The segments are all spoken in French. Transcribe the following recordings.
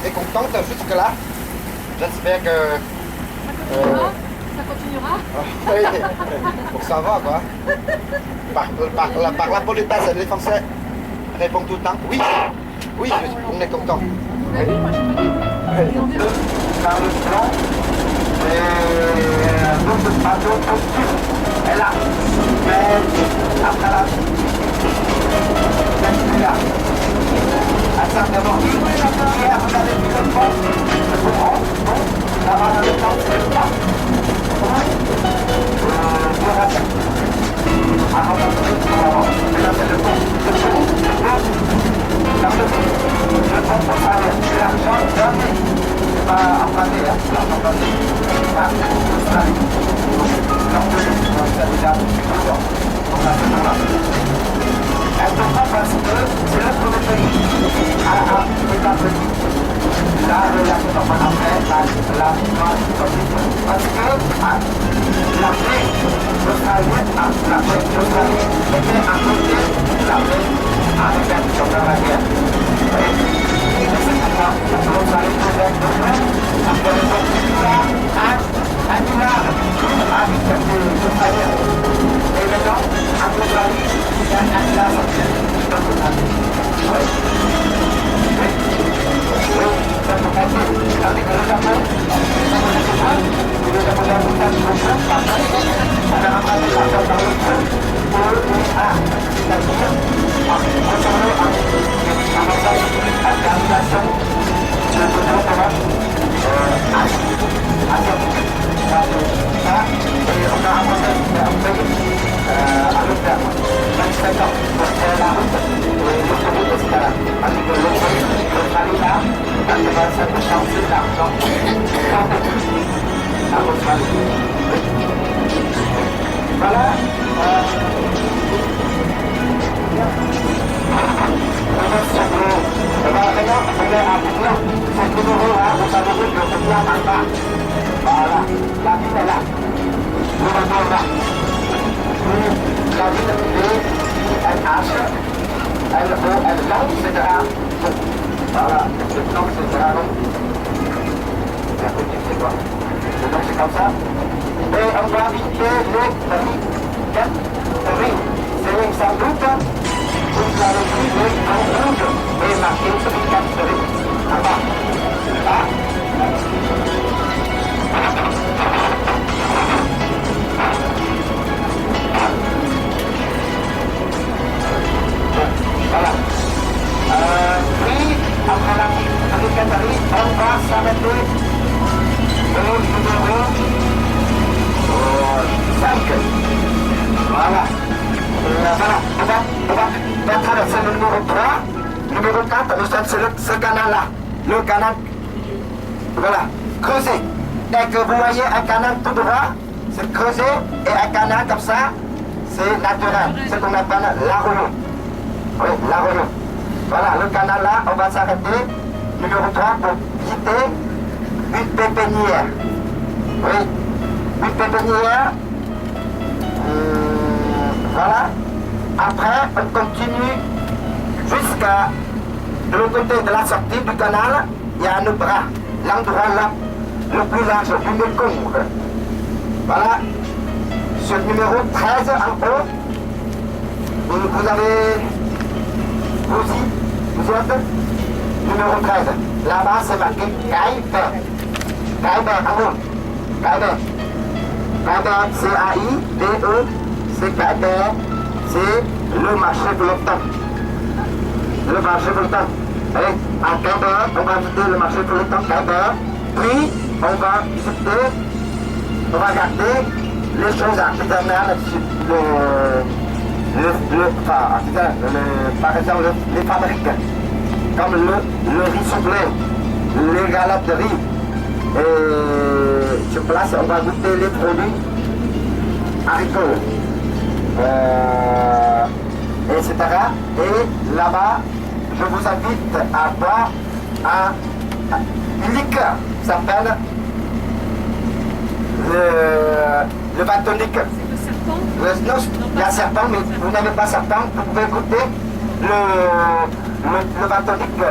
est contente jusque-là. J'espère que... Ça continuera. Oui, donc ça va quoi. Par la politesse, les Français répondent tout le temps oui. Oui, on est content. Bah oui, moi je suis pas Par le plan, notre bateau est là. Mais après la c'est là. À certains moments, hier, vous avez vu le pont, le courant, donc, là-bas, dans le temps, c'est le pas. Avant de se mais là, c'est le pont. Le pont, dans le pont, le pont pour aller, c'est l'argent donné. C'est pas emprunté, l'argent donné. C'est pas Australie. Donc, c'est déjà toujours. Donc, là, c'est pas important parce que c'est le premier pays à l'état petit. Là, la situation qu'on a fait, la parce que l'Afrique australienne, l'Afrique australienne était à côté de l'Afrique américaine pendant la guerre. Et c'est pourquoi l'Australie pouvait être après le un milliard avec les Australiens. Et maintenant, en Australie, il y a un milliard ce canal-là, le canal, voilà, creusé. Dès que vous voyez un canal tout droit, c'est creusé, et un canal comme ça, c'est naturel, c'est ce qu'on appelle l'arroyo. Oui, l'arroyo. Voilà, le canal là, on va s'arrêter, numéro 3, pour visiter une pépinière. Oui, une pépinière. Voilà. Après, on continue jusqu'à de l'autre côté de la sortie du canal, il y a un bras, l'endroit là, le plus large du Mekong. Voilà. Sur le numéro 13 en haut, vous avez, vous êtes numéro 13. Là-bas, c'est marqué Kaibé. Kaibé, en haut. Kaibé. Kaibé, C-A-I-D-E, c'est Kaibé, c'est le marché flottant. Le marché flottant. À Kaibé, on va visiter le marché flottant Kaibé, puis on va visiter, on va regarder les choses artisanales, par exemple les fabriques, comme le riz soufflé, les galettes de riz. Et sur place, on va goûter les produits agricoles, etc. Et là-bas, je vous invite à boire une liqueur qui s'appelle le batonique. Non, il y a serpent, mais vous n'avez pas serpent, vous pouvez goûter le batonique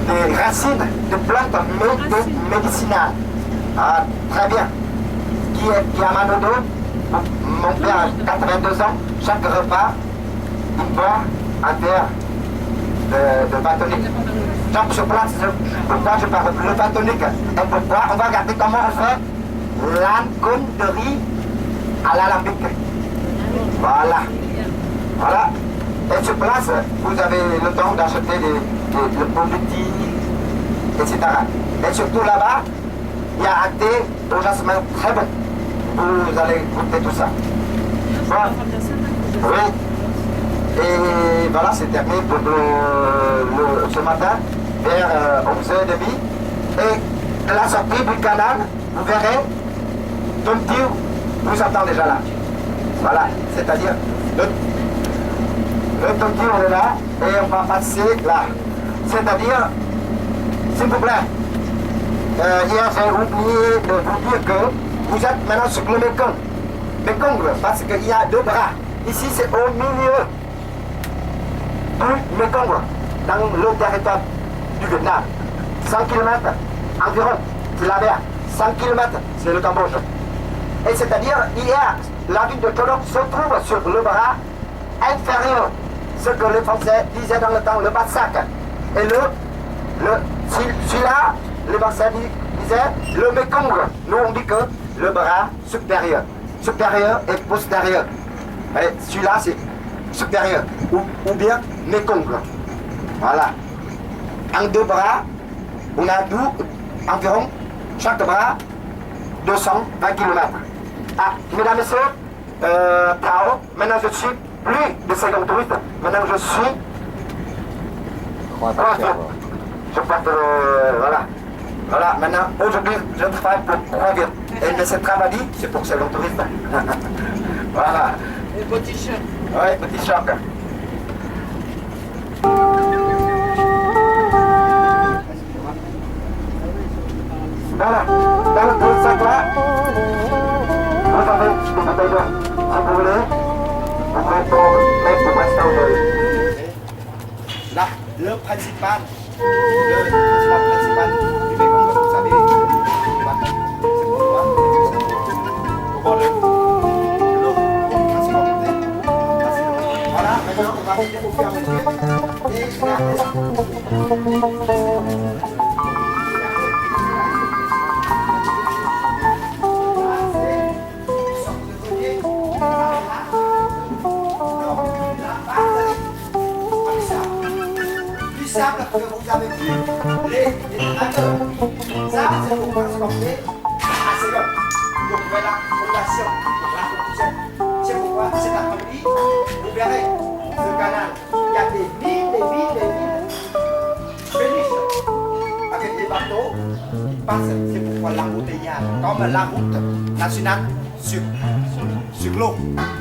des racines de plantes médicinales. Ah, très bien. Qui a mal au dos. Mon père a 82 ans. Chaque repas, il boit un verre de vin tonique. Donc je place, pourquoi je parle le vin tonique et pourquoi on va regarder comment on fait l'âne de riz à l'alambic. Voilà. Voilà. Et sur place, vous avez le temps d'acheter le petit, etc. Et surtout là-bas, il y a un thé au jasmin très bon. Vous allez goûter tout ça. Bon. Oui. Et voilà, c'est terminé pour ce matin, vers 11h30. Et la sortie du canal, vous verrez, Tom Dieu vous attend déjà là. Voilà, c'est-à-dire, le Tom Dieu, on est là, et on va passer là. C'est-à-dire, s'il vous plaît, hier j'ai oublié de vous dire que vous êtes maintenant sur le Mekong. Mekong, parce qu'il y a deux bras. Ici, c'est au milieu du Mekong, dans le territoire du Vietnam. 100 km environ, c'est la mer. 100 km, c'est le Cambodge. Et c'est-à-dire, hier, la ville de Tolok se trouve sur le bras inférieur, ce que les Français disaient dans le temps, le Bassac. Et celui-là, les Français disaient le Mekong. Nous, on dit que le bras supérieur. Supérieur et postérieur. Et celui-là, c'est supérieur. Ou bien Mekong. Voilà. En deux bras, on a environ, chaque bras, 220 km. Ah, mesdames et messieurs, Tao, maintenant je suis plus de 50 touriste, maintenant je suis 3 je porte voilà. Voilà, maintenant, aujourd'hui, je travaille pour 3 villes. Et mais cette travail, c'est pour 50 touristes. Voilà. Et petit choc. Oui, petit choc. Voilà, dans le sac là, vous avez des bouteilles d'eau. Si vous voulez, vous pouvez mettre pour l'instant. Là, le principal, la principale du Mekong, vous savez, c'est pourquoi au bord de l'eau pour transporter. Voilà, maintenant on va vous faire simple que vous avez vu les tracteurs. Ça, c'est pour transporter assez long. Donc, voilà la fondation, la conclusion. C'est pourquoi cet après-midi, vous verrez le canal. Il y a des villes péniches avec des bateaux qui passent. C'est pourquoi l'embouteillage, comme la route nationale sur l'eau.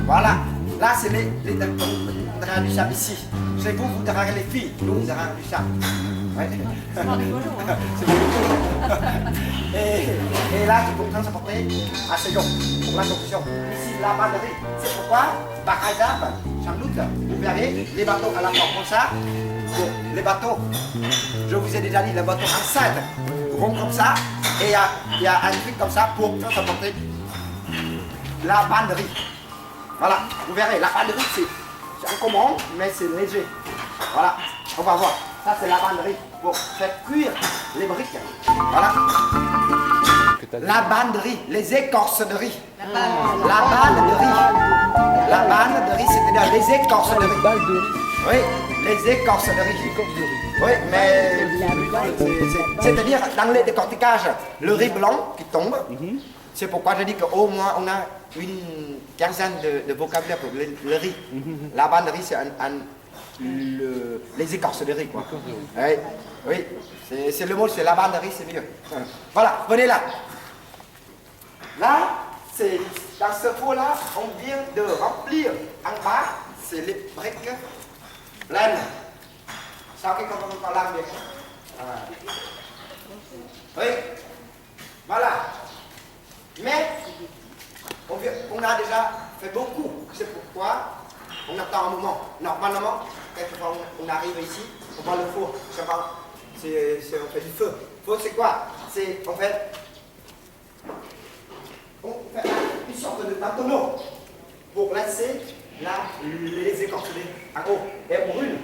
Voilà. Là, c'est les draps du sable ici. Chez vous, vous draguez les filles. Nous, vous draguez du sable. Ouais. C'est rigolo, hein. C'est rigolo. Et là, c'est pour transporter assez long. Pour la conclusion. Ici, la banderie. C'est pourquoi, par hasard, sans doute, vous verrez les bateaux à la fois comme ça. Les bateaux, je vous ai déjà dit, les bateaux enceintes vont comme ça. Et il y a un truc comme ça pour transporter la banderie. Voilà, vous verrez, la banderie c'est un commande, mais c'est léger. Voilà, on va voir. Ça c'est la banderie pour faire cuire les briques. Voilà. La banderie, les écorces de riz. La bande de riz. La bande de riz, c'est-à-dire les écorces de riz. Oui, les écorces de riz. Oui, mais c'est-à-dire dans les décorticages, le riz blanc qui tombe. C'est pourquoi je dis qu'au moins on a une quinzaine de vocabulaire pour le riz. La bande de riz, c'est les écorces de riz, quoi. Oui, oui. C'est le mot, c'est la bande de riz, c'est mieux. Voilà, venez là. Là, c'est dans ce pot-là, on vient de remplir en bas, c'est les briques pleines. Sau khi qu'on làm việc. Oui, voilà. Mais on a déjà fait beaucoup. C'est pourquoi on attend un moment. Normalement, quelquefois on arrive ici, on voit le four. On fait du feu. Le four, c'est quoi? C'est en fait, on fait une sorte de tonneau pour laisser les écorces en haut. Et on brûle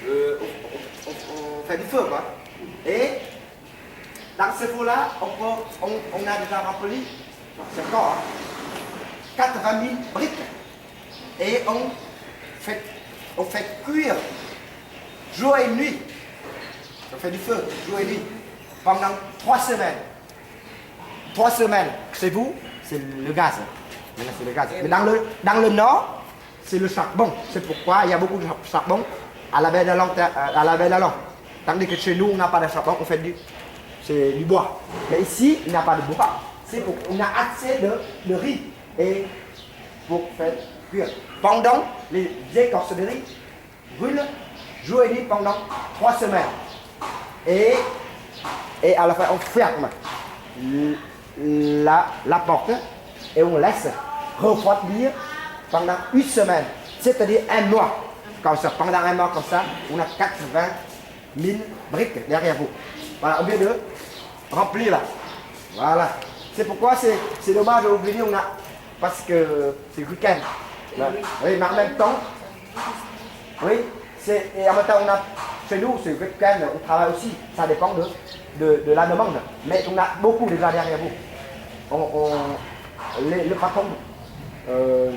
on fait du feu, quoi. Et dans ce four-là, on a déjà rempli, c'est encore, 80 000 briques. Et on fait cuire jour et nuit. On fait du feu jour et nuit pendant 3 semaines. 3 semaines. Chez vous, c'est le gaz. C'est le gaz. Mais dans le nord, c'est le charbon. C'est pourquoi il y a beaucoup de charbon à la baie d'Allan. Tandis que chez nous, on n'a pas de charbon, on fait c'est du bois. Mais ici, il n'y a pas de bois. C'est pour qu'on a assez de riz. Et pour faire cuire. Pendant les écorces de riz brûlent jour et nuit pendant 3 semaines. Et à la fin, on ferme la porte et on laisse refroidir pendant 1 semaine, c'est-à-dire 1 mois. Comme ça, pendant 1 mois comme ça, on a 80 000 briques derrière vous. Voilà, au lieu de remplir là. Voilà. C'est pourquoi c'est dommage aujourd'hui, parce que c'est le week-end. Oui, mais en même temps, oui, et en même temps, chez nous, c'est le week-end, on travaille aussi. Ça dépend de la demande. Mais on a beaucoup déjà derrière vous. Le patron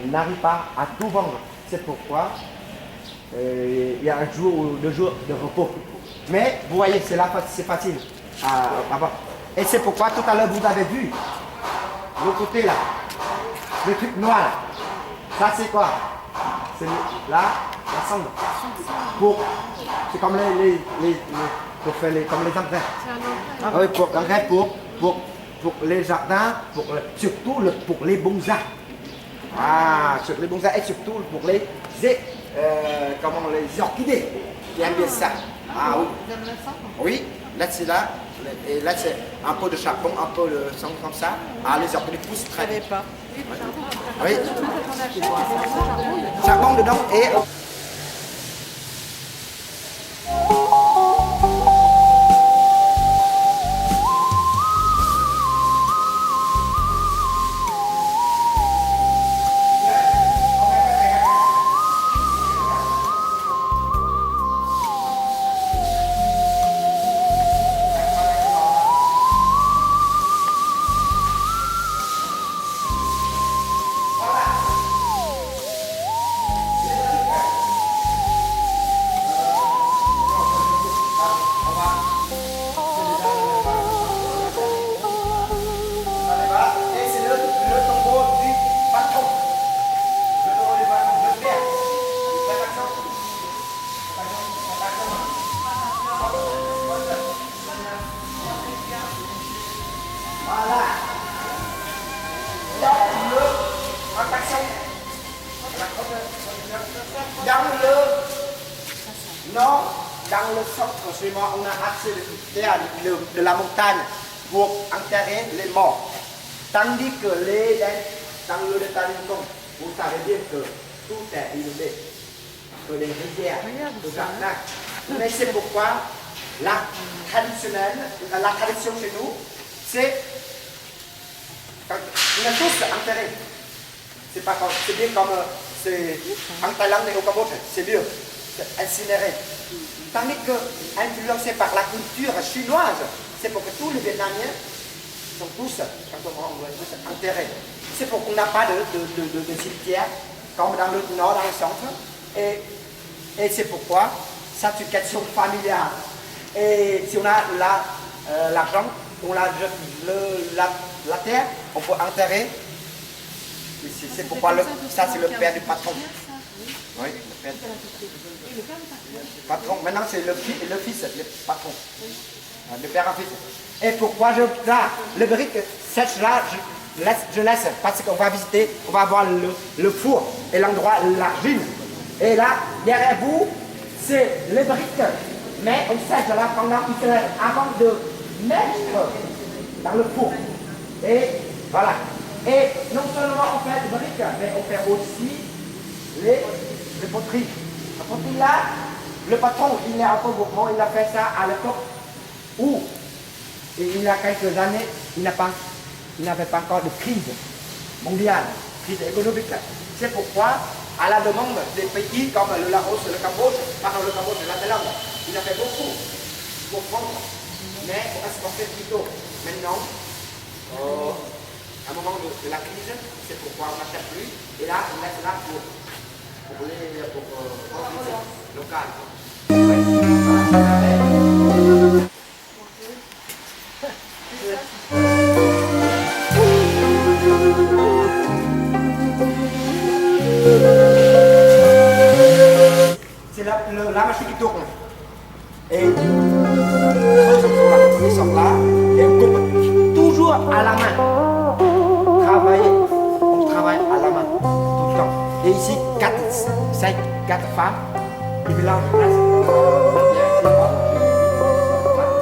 n'arrive pas à tout vendre. C'est pourquoi il y a 1 jour ou 2 jours de repos. Mais vous voyez, c'est facile à avoir. Et c'est pourquoi tout à l'heure vous avez vu le côté là, le truc noir là. Ça c'est quoi? C'est la cendre. C'est comme pour faire comme les engrais. Ah oui, pour l'engrais, pour les jardins, surtout pour les bonsaïs. Ah, sur les bonsaïs et surtout pour les orchidées. Qui aiment bien ça. Ah oui. Oui, là c'est là. Et là c'est un peu de charbon, un peu de sang comme ça. Ah, les orchidées poussent très bien. Oui. Charbon dedans et... Dans le centre, chez moi, on a assez de terre de la montagne pour enterrer les morts. Tandis que dans le Talinton, vous savez bien que tout est inondé. Que les rivières, le jardin. Mais c'est pourquoi la tradition chez nous, c'est on est tous enterrés. C'est bien comme en Thaïlande et au Cambodge, c'est mieux, c'est incinéré. Tandis que, influencé par la culture chinoise, c'est pour que tous les Vietnamiens sont tous, enterrés. C'est pour qu'on n'a pas de cimetière, comme dans le nord, dans le centre. Et c'est pourquoi, ça c'est une question familiale. Et si on a l'argent, on a la terre, on peut enterrer. C'est pourquoi ça c'est le père du patron. Oui, le père du patron. Maintenant c'est le fils, le patron. De père en fils. Et pourquoi le brique sèche là, je laisse, parce qu'on va visiter, on va voir le four et l'endroit, l'argile. Et là, derrière vous, c'est les briques. Mais on sèche là pendant une semaine avant de mettre dans le four. Et voilà. Et non seulement on fait des briques, mais on fait aussi les de poterie. La poterie là, le patron, il est un peu gourmand, il a fait ça à l'époque où, il y a quelques années, il n'avait pas encore de crise mondiale, crise économique. C'est pourquoi, à la demande des pays comme le Laos, le Cambodge, le Cambodge et la Thaïlande, il a fait beaucoup pour vendre, mais pour exporter plutôt. Maintenant, à un moment de la crise, c'est pourquoi on n'achète plus, et là, on laisse là pour local. C'est la machine qui tourne. Et ils sont là et on coupe toujours à la main. On travaille à la main tout le temps. Et ici, 4 femmes, ils mélangent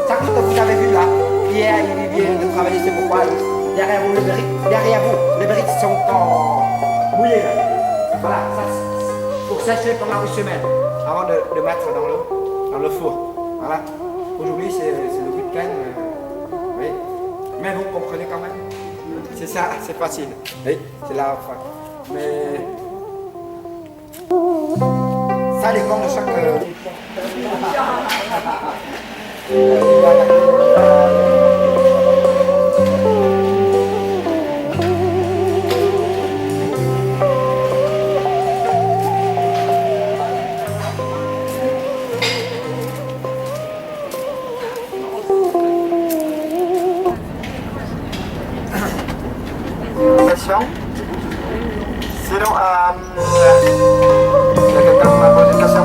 chaque jour que vous avez vu là, Pierre, il vient de travailler, c'est pourquoi derrière vous, les briques sont mouillées. Voilà, ça, pour sécher pendant une semaine, avant de mettre dans le four. Voilà. Aujourd'hui, c'est le week-end. Oui. Mais vous comprenez quand même. C'est ça, c'est facile. Oui, c'est la fin. Mais ça dépend de chaque. Sinon, il y a quelqu'un qui m'a posé une question.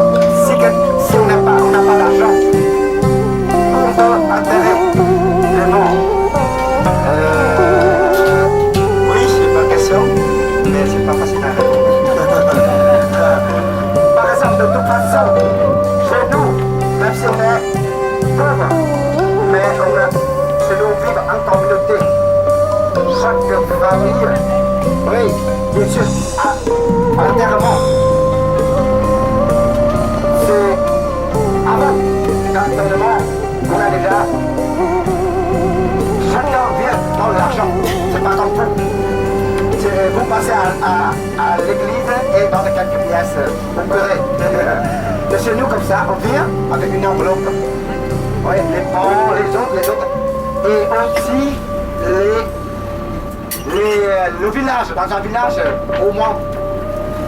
Si on n'a pas d'argent, on peut enterrer les morts. Oui, c'est une bonne question, mais c'est pas facile à répondre. Par exemple, de toute façon, chez nous, même si on est pauvre, mais chez nous, on vit en communauté. Chaque famille, oui, bien sûr, à l'enterrement, c'est avant l'enterrement, on a déjà, chacun vient dans l'argent, c'est pas comme vous. Vous passez à l'église et dans quelques pièces, vous paierez. De chez nous, comme ça, on vient avec une enveloppe. Oui, les parents, les autres, et aussi le village, dans un village, au moins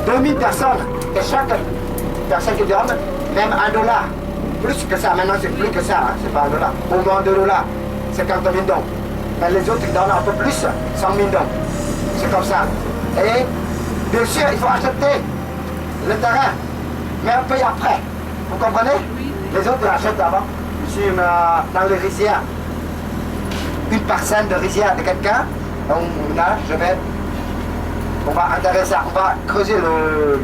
2000 personnes, et chaque personne qui donne, même $1, plus que ça, maintenant c'est plus que ça, hein, c'est pas $1, au moins $2, 50 000 dons. Mais les autres ils donnent un peu plus, 100 000 dons. C'est comme ça. Et bien sûr, il faut acheter le terrain, mais on paye après. Vous comprenez? Les autres ils achètent d'abord. Ici, dans les rizières, une parcelle de rizière de quelqu'un. Donc là, on va enterrer ça, on va creuser le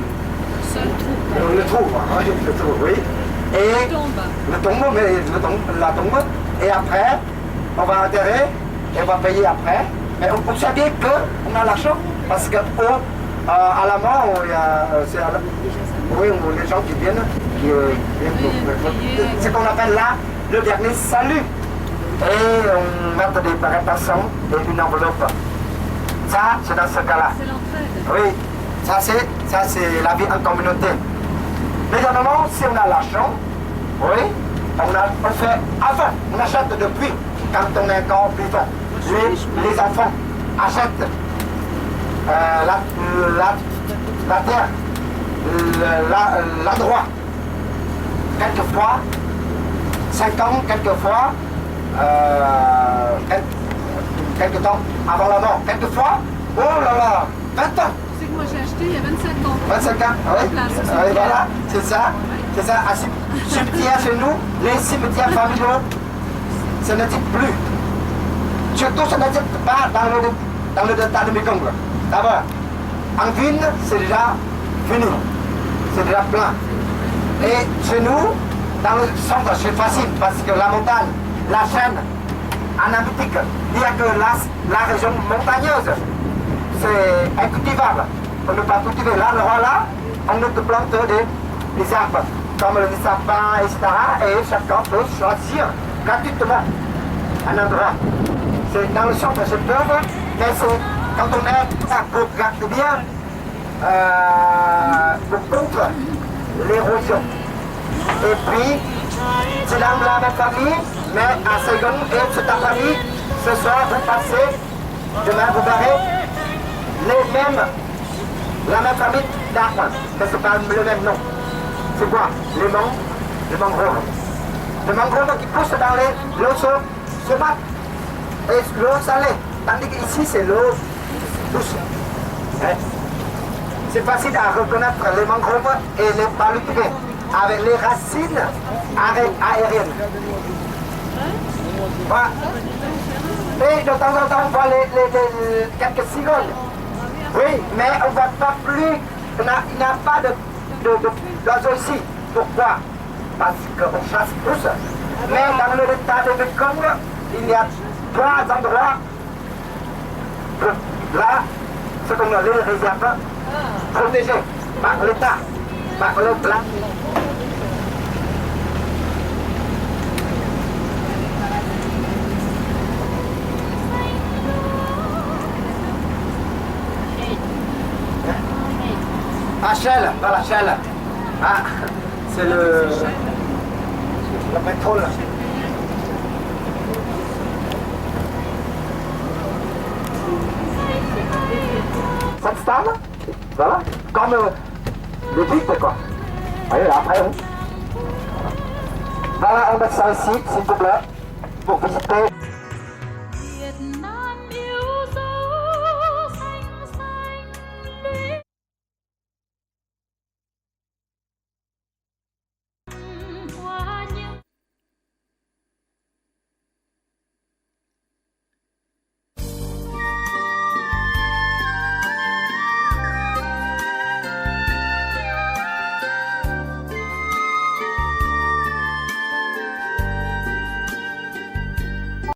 trou, oui. Et la tombe, et après, on va enterrer, et on va payer après. Mais on sait bien qu'on a l'argent, parce qu'à la mort, les gens qui viennent, c'est ce qu'on appelle là le dernier salut. Et on met des préparations et une enveloppe. Ça, c'est dans ce cas-là. C'est l'entraide. Oui, ça c'est la vie en communauté. Mais évidemment, si on a l'argent, oui, on fait avant, on achète depuis, quand on est encore vivant. Les enfants achètent la terre, l'endroit. Quelquefois, 5 ans, quelquefois, quelques temps avant la mort. Quelquefois, oh là là, 20 ans. C'est que moi j'ai acheté il y a 25 ans. 25 ans, oui. Oui, voilà, c'est ça. C'est ça. À cimetière chez nous, les cimetières familiaux, ça n'existe plus. Surtout, ça n'existe pas dans le delta de Mekong. D'abord, en ville, c'est déjà fini. C'est déjà plein. Et chez nous, dans le centre, c'est facile parce que la montagne, la chaîne, en Amérique, il n'y a que la région montagneuse. C'est incultivable. On ne peut pas cultiver là, le roi là, on nous plante des arbres, comme le sapin, etc. Et chacun peut choisir gratuitement un endroit. C'est dans le centre, c'est pauvre, mais c'est quand on est pour garder bien, contre l'érosion. Et puis, c'est dans la même famille, mais à seconde et cette famille, ce soir vous passez, demain vous verrez la même famille d'arbres, mais c'est pas le même nom. C'est quoi? Les mangroves. Les mangroves qui poussent dans l'eau se battent. Et l'eau salée. Tandis qu'ici c'est l'eau douce. Hein? C'est facile à reconnaître les mangroves et les paludiers avec les racines aériennes. Voilà. Et de temps en temps on voit les quelques cigognes. Oui, mais on ne voit pas plus. Il n'y a pas d'oiseaux ici. Pourquoi? Parce qu'on chasse tous. Mais dans le état de Mekong, il y a 3 endroits. Là, ce qu'on a les réserves protégés par l'État, par le plan. Ah, Shell, voilà, Shell. Ah, c'est le pétrole. Cette stade, voilà, comme le vide, quoi. Voyez, après, voilà, on met ça ici, s'il vous plaît, pour visiter.